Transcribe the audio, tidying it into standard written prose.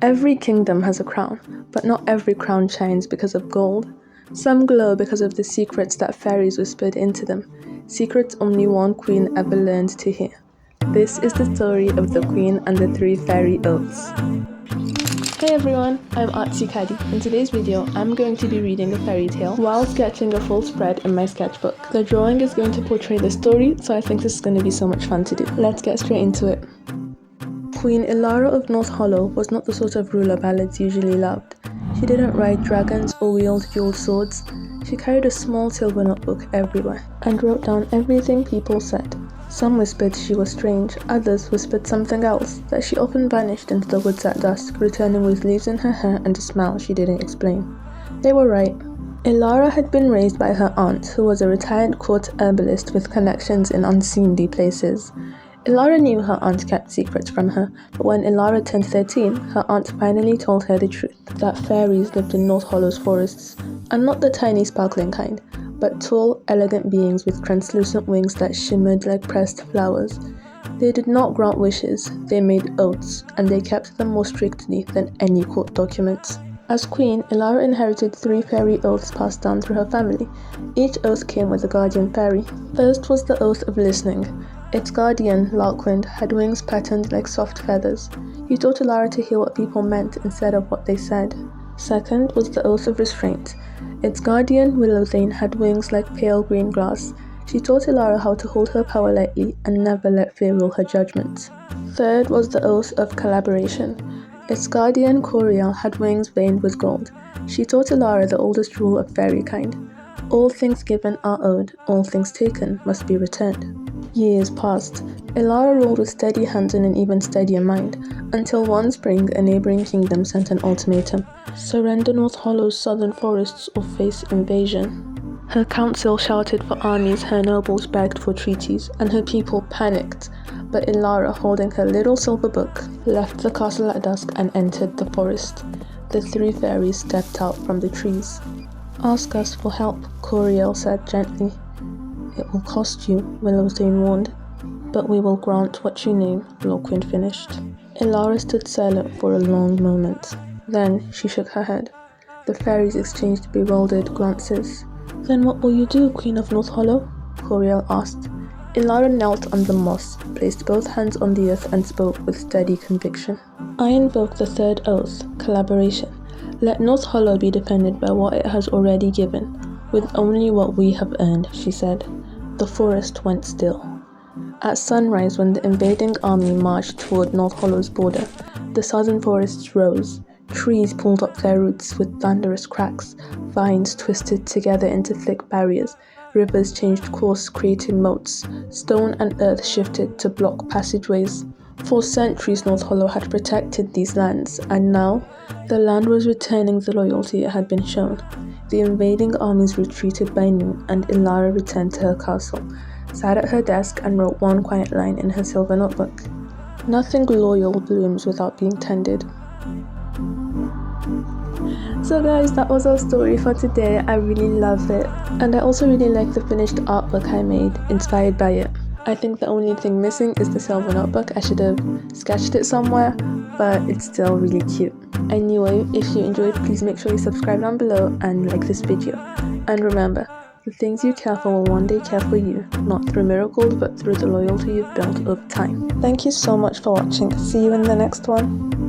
Every kingdom has a crown, but not every crown shines because of gold. Some glow because of the secrets that fairies whispered into them, secrets only one queen ever learned to hear. This is the story of the Queen and the 3 Fairy Oaths. Hey everyone, I'm Artsy Caddy. In today's video, I'm going to be reading a fairy tale while sketching a full spread in my sketchbook. The drawing is going to portray the story, so I think this is going to be so much fun to do. Let's get straight into it. Queen Elara of Northhollow was not the sort of ruler ballads usually loved. She didn't ride dragons or wield dual swords. She carried a small silver notebook everywhere and wrote down everything people said. Some whispered she was strange, others whispered something else, that she often vanished into the woods at dusk, returning with leaves in her hair and a smile she didn't explain. They were right. Elara had been raised by her aunt, who was a retired court herbalist with connections in unseemly places. Elara knew her aunt kept secrets from her, but when Elara turned 13, her aunt finally told her the truth, that fairies lived in Northhollow's forests, and not the tiny sparkling kind, but tall, elegant beings with translucent wings that shimmered like pressed flowers. They did not grant wishes, they made oaths, and they kept them more strictly than any court documents. As queen, Elara inherited 3 fairy oaths passed down through her family. Each oath came with a guardian fairy. First was the oath of listening. Its guardian, Larkwind, had wings patterned like soft feathers. He taught Elara to hear what people meant instead of what they said. Second was the oath of restraint. Its guardian, Willowthane, had wings like pale green grass. She taught Elara how to hold her power lightly and never let fear rule her judgments. Third was the oath of collaboration. Its guardian, Coriel, had wings veined with gold. She taught Elara the oldest rule of fairy kind. All things given are owed, all things taken must be returned. Years passed. Elara ruled with steady hands and an even steadier mind, until one spring a neighboring kingdom sent an ultimatum. Surrender Northhollow's southern forests or face invasion. Her council shouted for armies, her nobles begged for treaties, and her people panicked. But Elara, holding her little silver book, left the castle at dusk and entered the forest. The 3 fairies stepped out from the trees. "Ask us for help," Coriel said gently. "It will cost you," Willowthane warned. "But we will grant what you name," Larkwind finished. Elara stood silent for a long moment. Then she shook her head. The fairies exchanged bewildered glances. "Then what will you do, Queen of Northhollow?" Coriel asked. Elara knelt on the moss, placed both hands on the earth and spoke with steady conviction. "I invoke the 3rd oath, collaboration. Let Northhollow be defended by what it has already given, with only what we have earned," she said. The forest went still. At sunrise, when the invading army marched toward Northhollow's border, the southern forests rose. Trees pulled up their roots with thunderous cracks, vines twisted together into thick barriers, rivers changed course creating moats, stone and earth shifted to block passageways. For centuries Northhollow had protected these lands, and now the land was returning the loyalty it had been shown. The invading armies retreated by noon, and Elara returned to her castle, sat at her desk and wrote one quiet line in her silver notebook. "Nothing loyal blooms without being tended." So guys, that was our story for today. I really love it, and I also really like the finished artwork I made, inspired by it. I think the only thing missing is the silver notebook. I should have sketched it somewhere, but it's still really cute. Anyway, if you enjoyed, please make sure you subscribe down below and like this video. And remember, the things you care for will one day care for you, not through miracles, but through the loyalty you've built over time. Thank you so much for watching. See you in the next one.